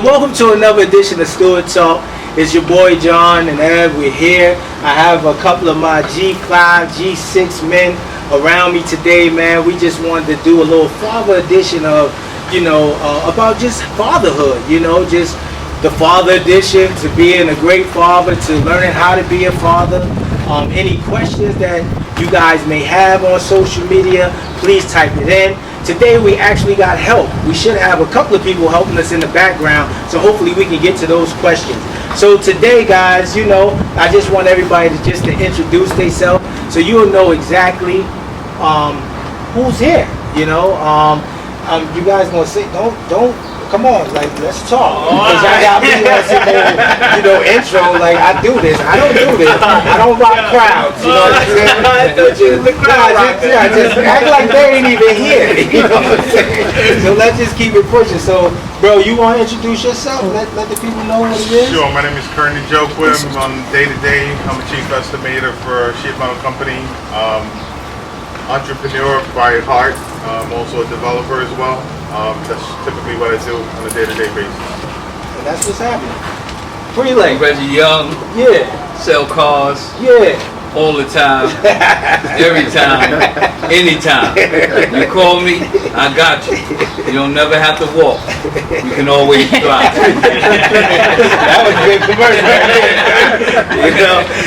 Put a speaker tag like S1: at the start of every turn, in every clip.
S1: welcome to another edition of Stewart Talk. It's your boy John and Ev. We're here. I have a couple of my G5, G6 men around me today, man. We just wanted to do a little father edition of, about just fatherhood, just the father edition, to being a great father, to learning how to be a father. Any questions that you guys may have on social media, please type it in. Today we actually got help. We should have a couple of people helping us in the background, so hopefully we can get to those questions. So today, guys, I just want everybody to introduce themselves so you'll know exactly who's here. You guys gonna say don't come on, like, let's talk. Because y'all got me on some intro, like, I do this. I don't do this. I don't rock crowds, you know what I'm saying? Just act like they ain't even here, you know what I'm saying? So let's just keep it pushing. So, bro, you want to introduce yourself? Let the people know what it is?
S2: Sure, my name is Kearney Joquim. On day-to-day, I'm a chief estimator for a sheet metal company. Entrepreneur by heart. Also a developer as well. That's typically what I do on a day-to-day basis.
S1: And that's what's happening. Relay.
S3: Reggie Young.
S1: Yeah.
S3: Sell cars.
S1: Yeah.
S3: All the time. Every time. Anytime. You call me, I got you. You don't never have to walk. You can always drive.
S1: That was a good commercial.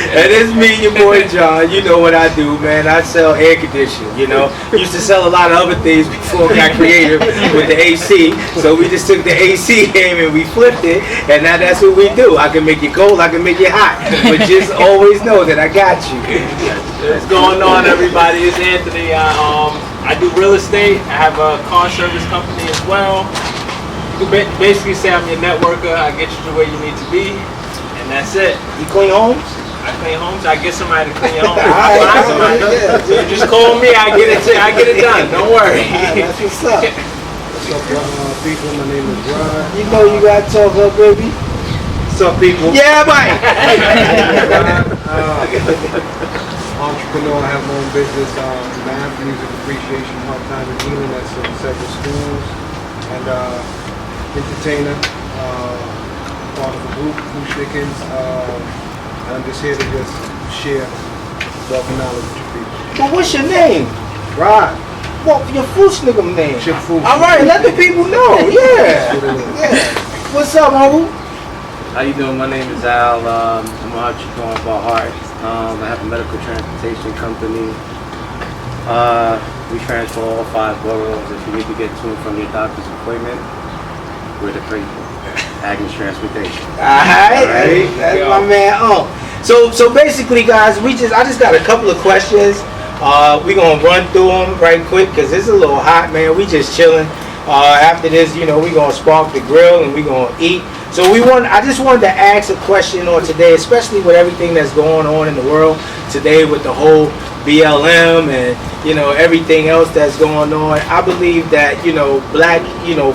S1: And it's me, your boy John. You know what I do, man. I sell air conditioning, Used to sell a lot of other things before we got creative with the AC. So we just took the AC game and we flipped it. And now that's what we do. I can make you cold, I can make you hot. But just always know that I got you.
S4: What's going on, everybody? It's Anthony. I do real estate. I have a car service company as well. You can basically say I'm your networker. I get you to where you need to be, and that's it.
S1: You clean homes?
S4: I clean homes. I get somebody to clean your home. You just call me. I get it done. Don't worry.
S1: That's what's up.
S5: What's up, people? My name is Ron.
S1: You know you gotta talk up, baby.
S5: What's up, people?
S1: Yeah, Mike.
S5: Entrepreneur. I have my own business, math, music appreciation, part-time and healing at several schools, and entertainer, part of a group, Blue Chickens. I'm just here to just share wealth and knowledge with you people.
S1: But what's your name?
S5: Rod.
S1: Well, your Fushnick'em name.
S5: Chip Fush.
S1: All right, let the people know. Yeah.
S5: That's what it is.
S1: Yeah. What's up, Uncle?
S6: How you doing? My name is Al. I'm an entrepreneur by heart. I have a medical transportation company. We transfer all 5 boroughs. If you need to get to and from your doctor's appointment, we're the people. Agnes Transportation.
S1: All right. That's my man. So basically, guys, I just got a couple of questions. We gonna run through them right quick because it's a little hot, man. We just chilling. After this, we gonna spark the grill and we gonna eat. So I just wanted to ask a question on today, especially with everything that's going on in the world today with the whole BLM and everything else that's going on. I believe that black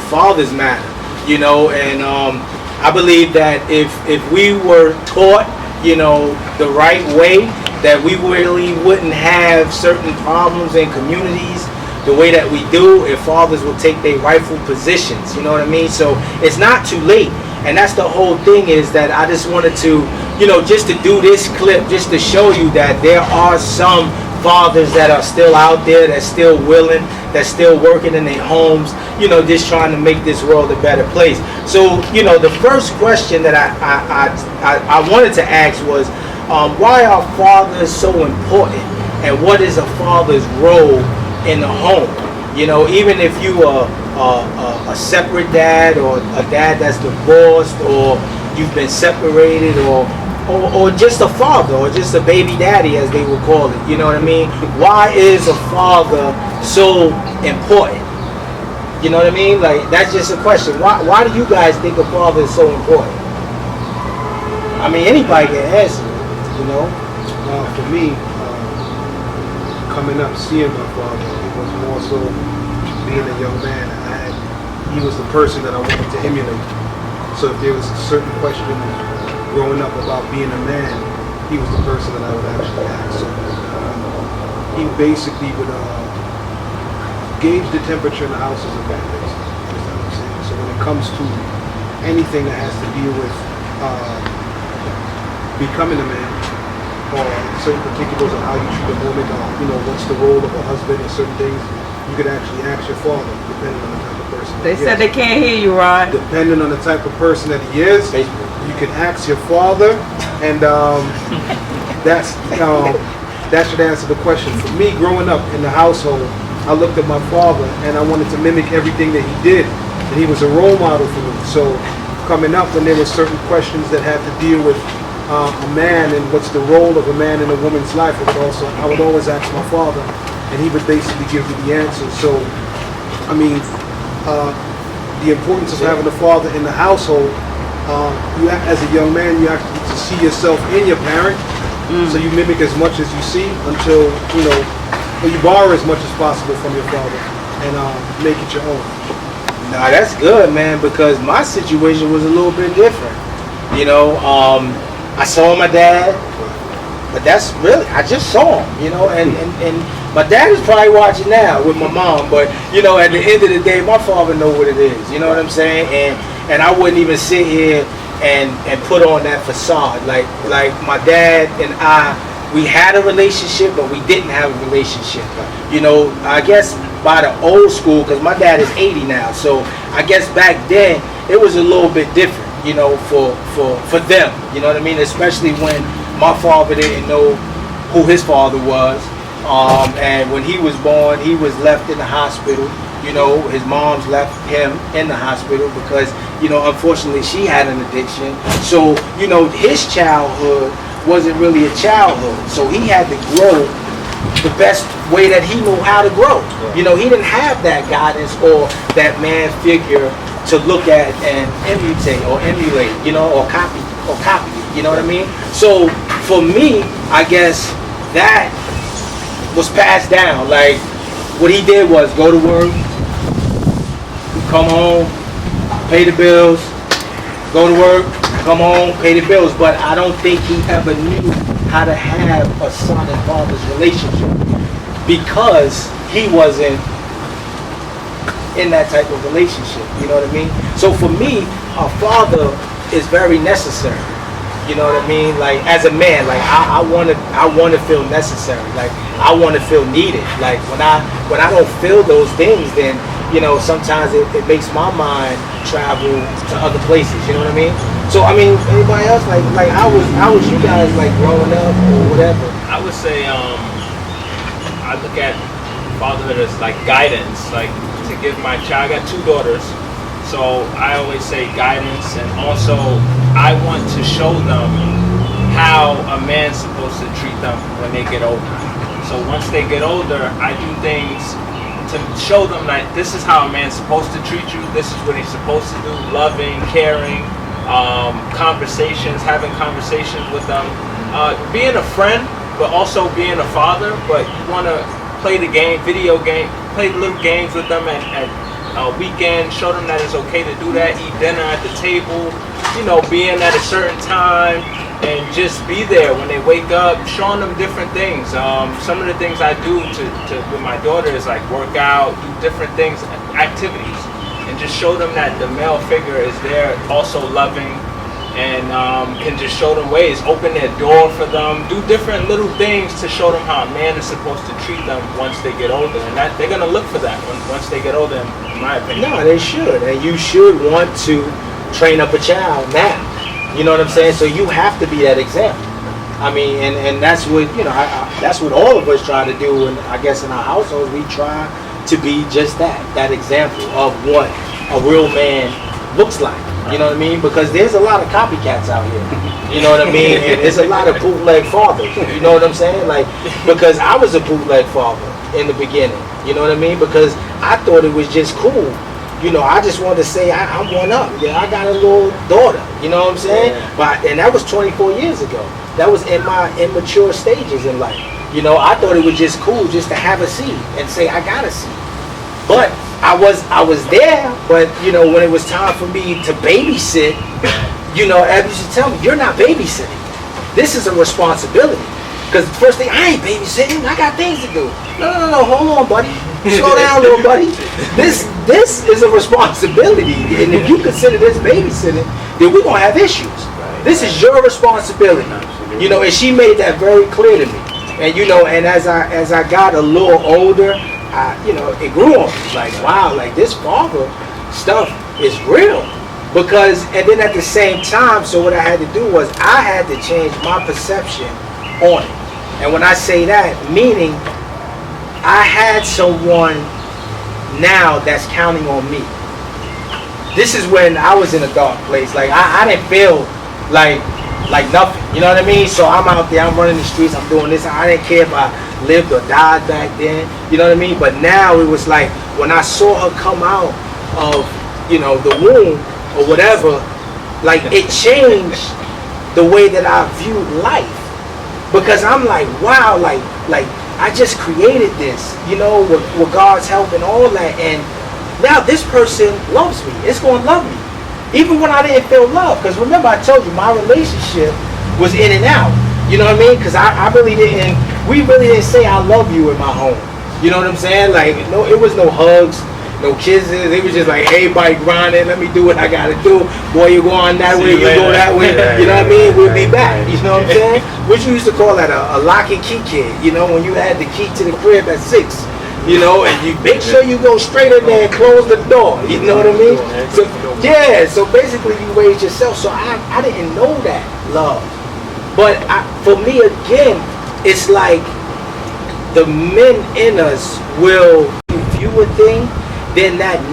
S1: fathers matter, and I believe that if we were taught the right way, that we really wouldn't have certain problems in communities the way that we do if fathers will take their rightful positions, you know what I mean? So it's not too late. And that's the whole thing, is that I just wanted to, just to do this clip, just to show you that there are some fathers that are still out there, that's still willing, that's still working in their homes, just trying to make this world a better place. So, the first question that I wanted to ask was, why are fathers so important? And what is a father's role in the home? Even if you are a separate dad, or a dad that's divorced, or you've been separated, or just a father, or just a baby daddy, as they would call it. You know what I mean? Why is a father so important? You know what I mean? Like, that's just a question. Why do you guys think a father is so important? I mean, anybody can answer it,
S5: For me, coming up, seeing my father, it was more so being a young man. He was the person that I wanted to emulate. So if there was a certain question growing up about being a man, he was the person that I would actually ask. So, he basically would gauge the temperature in the house as a man, basically. You know what I'm saying? So when it comes to anything that has to deal with becoming a man, or certain particulars of how you treat a woman, or what's the role of a husband, and certain things, you could actually ask your father, depending on the type of person.
S7: They said they can't hear you, Rod.
S5: Depending on the type of person that he is, you can ask your father, and that should answer the question. For me, growing up in the household, I looked at my father, and I wanted to mimic everything that he did, and he was a role model for me. So coming up, when there were certain questions that had to deal with a man and what's the role of a man in a woman's life, I would always ask my father, and he would basically give me the answer. So, I mean, the importance of having a father in the household, as a young man, you actually get to see yourself in your parent. So you mimic as much as you see until, you borrow as much as possible from your father and make it your own.
S1: Nah, that's good, man, because my situation was a little bit different. I saw my dad, but that's really, I just saw him, and my dad is probably watching now with my mom, but, at the end of the day, my father knows what it is, you know what I'm saying? And I wouldn't even sit here and put on that facade. Like my dad and we had a relationship, but we didn't have a relationship. I guess by the old school, because my dad is 80 now, so I guess back then it was a little bit different, for them, you know what I mean? Especially when my father didn't know who his father was, and when he was born, he was left in the hospital. His mom's left him in the hospital because, unfortunately she had an addiction. So, his childhood wasn't really a childhood. So he had to grow the best way that he knew how to grow. He didn't have that guidance or that man figure to look at and emulate, or copy, you know what I mean? So for me, I guess that was passed down. Like, what he did was go to work, come home, pay the bills, go to work, come home, pay the bills. But I don't think he ever knew how to have a son and father's relationship because he wasn't in that type of relationship, you know what I mean? So for me, a father is very necessary, you know what I mean? Like, as a man, like I want to feel necessary, like I want to feel needed. Like when I don't feel those things, then sometimes it makes my mind travel to other places, you know what I mean? So I mean, anybody else, like how was you guys like growing up or whatever?
S4: I would say I look at fatherhood as like guidance, like to give my child. I got 2 daughters, so I always say guidance, and also I want to show them how a man's supposed to treat them when they get older. So once they get older, I do things to show them that this is how a man's supposed to treat you, this is what he's supposed to do, loving, caring, having conversations with them, being a friend, but also being a father. But you want to play the game, play little games with them at weekend, show them that it's okay to do that, eat dinner at the table, being at a certain time, and just be there when they wake up, showing them different things. Some of the things I do with my daughter is like work out, do different things, activities, and just show them that the male figure is there, also loving, and can just show them ways, open their door for them, do different little things to show them how a man is supposed to treat them once they get older, and that they're gonna look for that once they get older, in my opinion.
S1: No, they should, and you should want to train up a child now. You know what I'm saying? So you have to be that example. I mean, and that's what that's what all of us try to do, and I guess in our households we try to be just that example of what a real man looks like. You know what I mean? Because there's a lot of copycats out here. You know what I mean? And there's a lot of bootleg fathers. You know what I'm saying? Like, because I was a bootleg father in the beginning. You know what I mean? Because I thought it was just cool. I just wanted to say I'm one up. Yeah, I got a little daughter. You know what I'm saying? Yeah. And that was 24 years ago. That was in my immature stages in life. I thought it was just cool just to have a seat and say I got a seat. But I was there. But when it was time for me to babysit, Ed used to tell me, you're not babysitting. This is a responsibility. Because first thing, I ain't babysitting. I got things to do. No. Hold on, buddy. Slow down, little buddy. This is a responsibility. And if you consider this babysitting, then we're going to have issues. This is your responsibility. You know, and she made that very clear to me. And, you know, and as I got a little older, you know, it grew on me. Like, wow, like this father stuff is real. Because, and then at the same time, so what I had to do was I had to change my perception on it. And when I say that, meaning I had someone now that's counting on me. This is when I was in a dark place. Like I didn't feel like nothing. You know what I mean? So I'm out there, I'm running the streets, I'm doing this. I didn't care if I lived or died back then. You know what I mean? But now it was like when I saw her come out of, you know, the womb or whatever, like it changed the way that I viewed life. Because I'm like, wow, like I just created this, you know, with God's help and all that, and now this person loves me. It's going to love me, even when I didn't feel love. Because remember, I told you my relationship was in and out. You know what I mean? Because we really didn't say I love you in my home. You know what I'm saying? Like, no, it was no hugs, no kisses. It was just like, hey, bike grinding, let me do what I gotta do. Boy, you go on that way, you go that way. You know what I mean? We'll be back. You know what I'm saying? Which you used to call that a lock and key kid. You know, when you had the key to the crib at 6. You know, and you make sure you go straight in there and close the door. You know what I mean? So yeah, so basically you raised yourself. So I didn't know that love. But for me again, it's like the men in us will view a thing, then that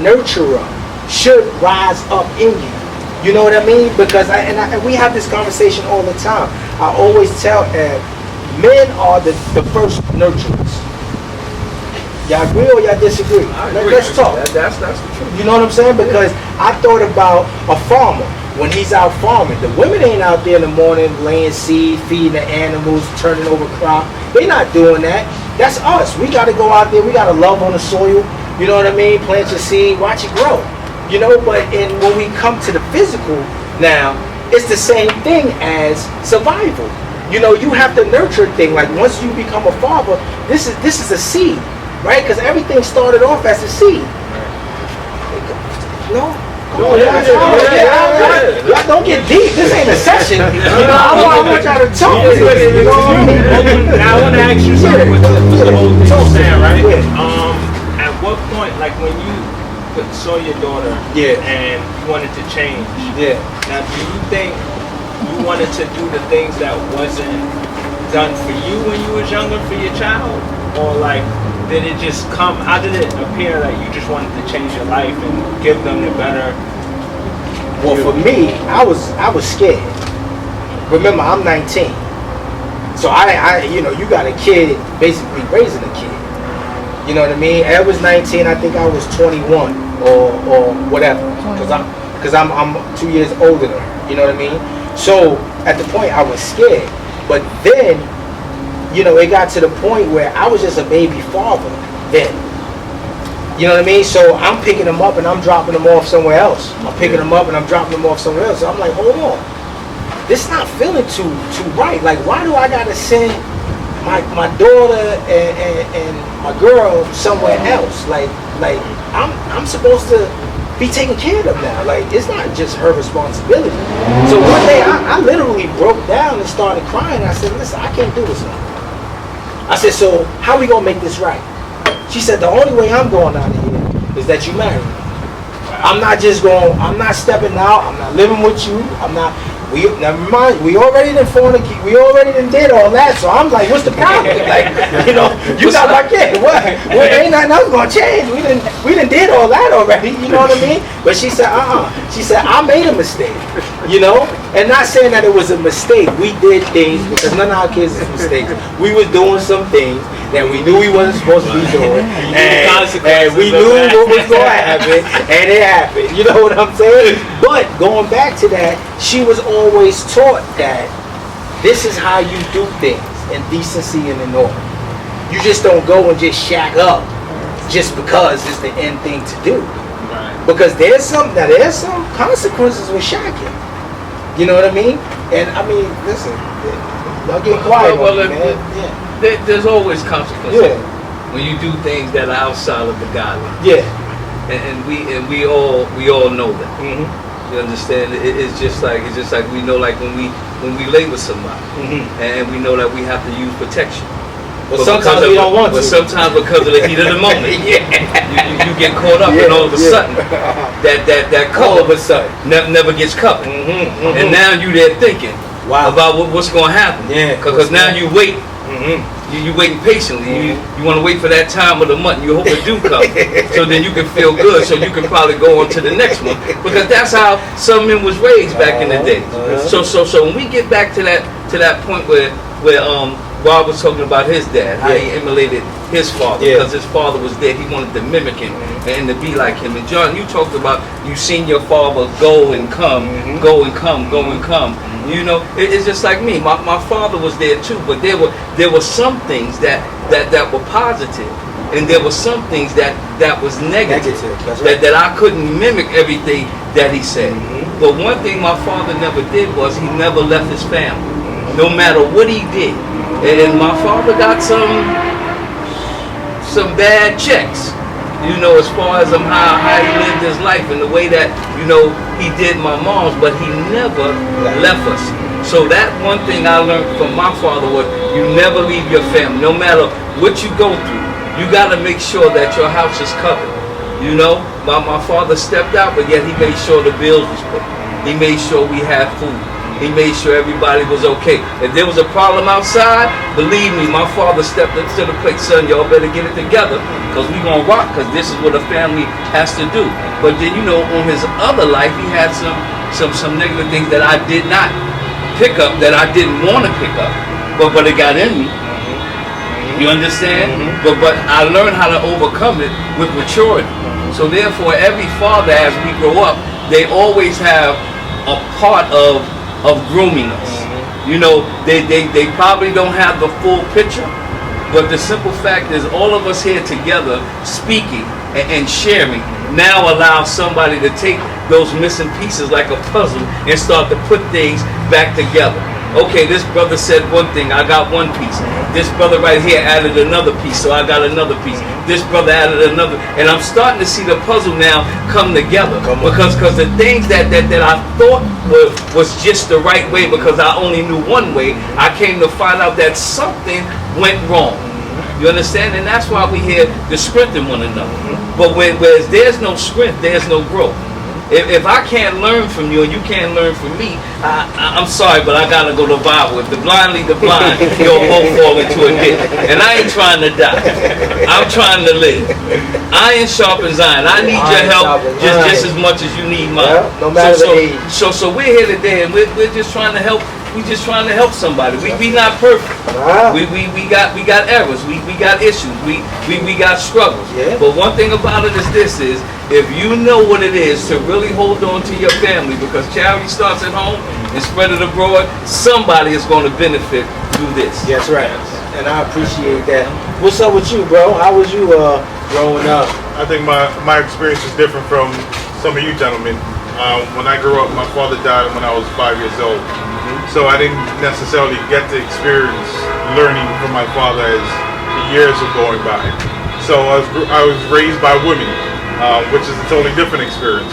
S1: nurturer should rise up in you. You know what I mean? Because and we have this conversation all the time. I always tell men are the first nurturers. Y'all agree or y'all disagree? Let's talk.
S4: That's the truth.
S1: You know what I'm saying? Because I thought about a farmer when he's out farming. The women ain't out there in the morning laying seed, feeding the animals, turning over crop. They're not doing that. That's us. We got to go out there. We got to love on the soil. You know what I mean? Plant your seed, watch it grow. You know, but when we come to the physical now, it's the same thing as survival. You know, you have to nurture a thing. Like once you become a father, this is a seed, right? Because everything started off as a seed. No? Y'all don't get deep. This ain't a session. You know, I want y'all to talk. You know what I mean?
S4: Now I want to ask you something with the whole thing you're saying, right? At what point, like when you saw your daughter and you wanted to change, now do you think you wanted to do the things that wasn't done for you when you was younger for your child? Or like, did it just come, how did it appear that you just wanted to change your life and give them the better?
S1: Well, for me, I was scared. Remember, I'm 19. So I you know, you got a kid, basically raising a kid. You know what I mean? Ed was 19, I think I was 21 or whatever. Because I'm 2 years older than her. You know what I mean? So at the point I was scared. But then, you know, it got to the point where I was just a baby father then. You know what I mean? So I'm picking them up and I'm dropping them off somewhere else. I'm picking them up and I'm dropping them off somewhere else. So I'm like, hold on. This not feeling too right. Like, why do I gotta send my daughter and my girl somewhere else? Like I'm supposed to be taking care of them now. Like, it's not just her responsibility. So one day I literally broke down and started crying. I said, listen, I can't do this now. I said, so how we gonna make this right? She said, the only way I'm going out of here is that you marry me. I'm not stepping out, I'm not living with you, never mind, we already done fornicate, we already done did all that, so I'm like, what's the problem? Like, you know, you got my kid, what? Well, ain't nothing else gonna change, we done did all that already, you know what I mean? But she said, she said, I made a mistake, you know? And not saying that it was a mistake, we did things, because none of our kids is mistakes. We was doing some things that we knew we wasn't supposed to be doing, and we knew what was gonna happen, and it happened, you know what I'm saying? But going back to that, she was always taught that this is how you do things in decency and in order. You just don't go and just shack up just because it's the end thing to do. Because there's some consequences with shacking. You know what I mean? And I mean, listen, Y'all get quiet
S3: Well,
S1: on me, man. Yeah.
S3: There's always consequences
S1: Yeah.
S3: when you do things that are outside of the guidelines,
S1: Yeah.
S3: and we all know that.
S1: Mhm.
S3: You understand? It's just like we know, like when we lay with somebody,
S1: Mhm.
S3: and we know that we have to use protection.
S1: But sometimes we don't want to.
S3: But sometimes because of the heat of the moment,
S1: Yeah.
S3: you get caught up, and all of a sudden that
S1: All
S3: cover
S1: of a sudden.
S3: never gets covered,
S1: Mhm.
S3: and now you there thinking
S1: Wow.
S3: about what's going to happen.
S1: Yeah.
S3: Because now you wait.
S1: Mhm.
S3: You waiting patiently. You want to wait for that time of the month. You hope it do come, so then you can feel good. So you can probably go on to the next one, because that's how some men was raised back in the day. So when we get back to that point where Rob was talking about his dad, how he emulated his father, because his father was dead. He wanted to mimic him and to be like him. And John, you talked about you seen your father go and come, go and come, go and come. You know, it's just like me. My father was there too, but there were some things that were positive, and there were some things that was negative.
S1: That's right.
S3: That I couldn't mimic everything that he said. But one thing my father never did was he never left his family, no matter what he did. And my father got some bad checks, you know, as far as how he lived his life and the way that, you know, he did my mom's, but he never left us. So that one thing I learned from my father was you never leave your family. No matter what you go through, you got to make sure that your house is covered. You know, my father stepped out, but yet he made sure the bills was paid. He made sure we had food. He made sure everybody was okay. If there was a problem outside, believe me, my father stepped up to the plate, son, y'all better get it together, because we gonna rock, because this is what a family has to do. But then, you know, on his other life, he had some negative things that I did not pick up, that I didn't want to pick up, but it got in me. You understand? But I learned how to overcome it with maturity. So therefore, every father, as we grow up, they always have a part of grooming us. You know, they probably don't have the full picture, but the simple fact is all of us here together speaking and sharing now allows somebody to take those missing pieces like a puzzle and start to put things back together. Okay, this brother said one thing, I got one piece. This brother right here added another piece, so I got another piece. This brother added another, and I'm starting to see the puzzle now come together. Because the things that I thought was just the right way, because I only knew one way, I came to find out that something went wrong. You understand? And that's why we here to strengthen one another. But whereas there's no strength, there's no growth. If I can't learn from you and you can't learn from me, I'm sorry, but I gotta go to the Bible. If the blind lead the blind, you'll both fall into a ditch. And I ain't trying to die. I'm trying to live. Iron sharpens iron. I need your help just as much as you need mine.
S1: Yeah, no matter the age.
S3: So we're here today, and we're just trying to help. We just trying to help somebody. We not perfect.
S1: Wow.
S3: We got errors. We got issues. We got struggles.
S1: Yeah.
S3: But one thing about it is this is, if you know what it is to really hold on to your family, because charity starts at home and spread it abroad, somebody is going to benefit through this.
S1: That's right. And I appreciate that. What's up with you, bro? How was you growing up?
S2: I think my experience is different from some of you gentlemen. When I grew up, my father died when I was 5 years old. So I didn't necessarily get to experience learning from my father as the years were going by. So I was raised by women, which is a totally different experience.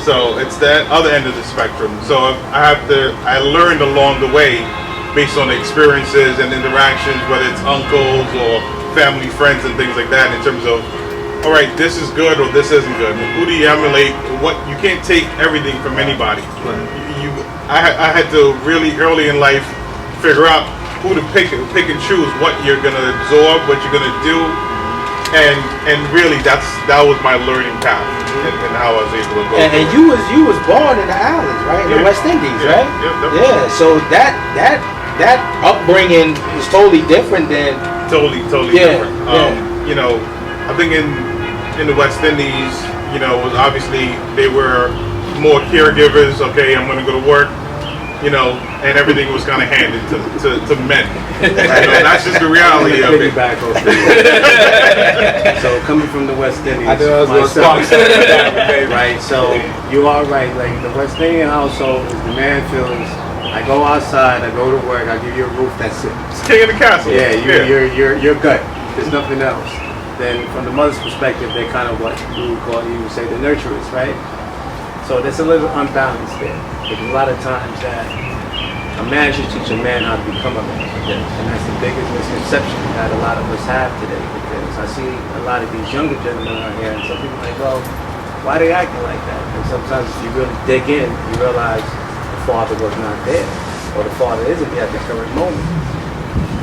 S2: So it's that other end of the spectrum. So I learned along the way based on the experiences and interactions, whether it's uncles or family friends and things like that, in terms of, all right, this is good or this isn't good. Who do you emulate? What you can't take everything from anybody. I had to really early in life figure out who to pick and choose, what you're gonna absorb, what you're gonna do, and really that was my learning path and how I was able to go.
S1: And you was born in the islands, right? In the West Indies, right?
S2: Yeah.
S1: So that upbringing is totally different than
S2: Totally different. You know, I think in the West Indies, you know, obviously they were more caregivers. Okay, I'm gonna go to work, you know, and everything was kind of handed to men. You know, that's just the reality of it.
S6: So coming from the West Indies,
S5: I knew I was going to
S6: myself,
S5: spark something, baby.
S6: right? So you are right. Like the West Indian household, is the man feels I go outside, I go to work, I give you a roof, that's it.
S2: It's king of the castle.
S6: Yeah, you're good. There's nothing else. Then from the mother's perspective, they're kind of what you would say the nurturers, right? So there's a little unbalance there. Because a lot of times that a man should teach a man how to become a man. And that's the biggest misconception that a lot of us have today. Because I see a lot of these younger gentlemen out here, and some people are like, well, why are they acting like that? And sometimes if you really dig in, you realize the father was not there, or the father isn't there at the current moment.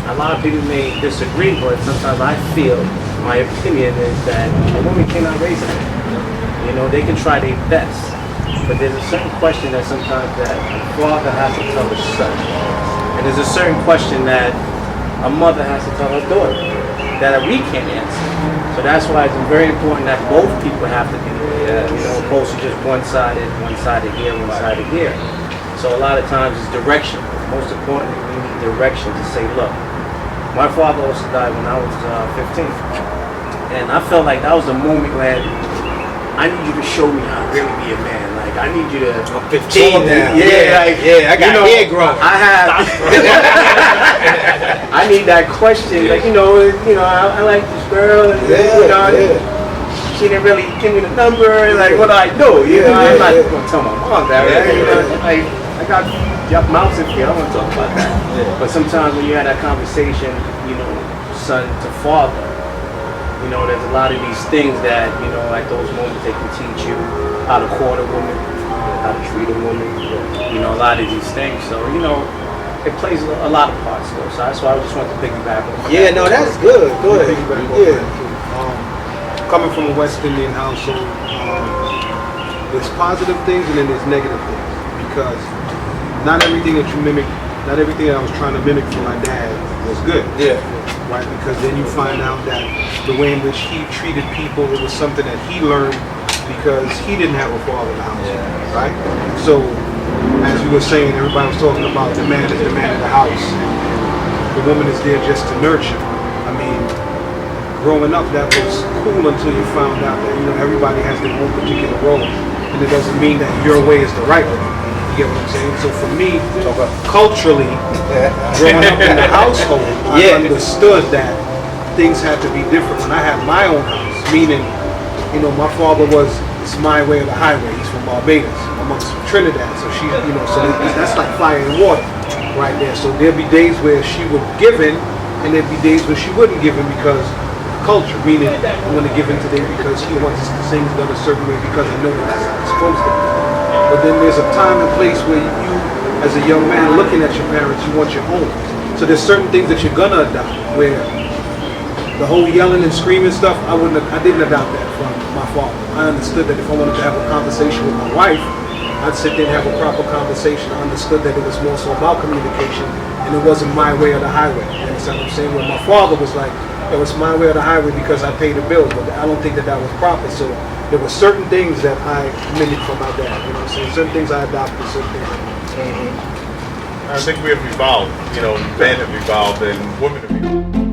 S6: A lot of people may disagree, but sometimes I feel, my opinion is that a woman cannot raise a man. You know, they can try their best, but there's a certain question that sometimes that a father has to tell a son, and there's a certain question that a mother has to tell her daughter that we can't answer. So that's why it's very important that both people have to be there, you know, opposed to just one-sided here, one-sided here. So a lot of times it's direction. Most importantly, we need direction to say, look, my father also died when I was 15. And I felt like that was the moment when I need you to show me how to really be a man. Like, I need you to...
S1: I'm 15 now.
S6: Yeah,
S1: I got hair growing.
S6: I need that question. Like, I like this girl. And, she didn't really give me the number. Like, what do I do? I'm not going to tell my mom that. Right? I got mouths in here. I don't want to talk about that. But sometimes when you have that conversation, son to father, there's a lot of these things that, at those moments they can teach you how to court a woman, how to treat a woman, a lot of these things. So, it plays a lot of parts though. So that's why I just want to piggyback on that.
S1: Yeah, no, that's good. Good.
S5: Yeah. Coming from a West Indian household, there's positive things and then there's negative things. Because not everything that you mimic, not everything I was trying to mimic from my dad was good.
S1: Yeah.
S5: Right? Because then you find out that the way in which he treated people, it was something that he learned because he didn't have a father in the house. Yeah. Right? So, as you were saying, everybody was talking about the man is the man of the house. The woman is there just to nurture. I mean, growing up, that was cool until you found out that, everybody has their own particular role. And it doesn't mean that your way is the right way. You get what I'm saying? So for me, culturally, growing up in the household, I understood that things had to be different. When I had my own house, meaning, my father was, it's my way or the highway. He's from Barbados. My mom's from Trinidad. So she, so that's like fire and water right there. So there'd be days where she would give in, and there'd be days where she wouldn't give in because culture, meaning I'm going to give in today because he wants things done a certain way because I know that's how it's supposed to be. But then there's a time and place where you, as a young man looking at your parents, you want your own. So there's certain things that you're going to adopt where the whole yelling and screaming stuff, I didn't adopt that from my father. I understood that if I wanted to have a conversation with my wife, I'd sit there and have a proper conversation. I understood that it was more so about communication and it wasn't my way or the highway. You understand what I'm saying? Where my father was like, it was my way or the highway because I paid the bills, but I don't think that was proper. So there were certain things that I mimicked from my dad. You know what I'm saying? Certain things I adopted, certain things I didn't.
S2: I think we have evolved. Men have evolved and women have evolved.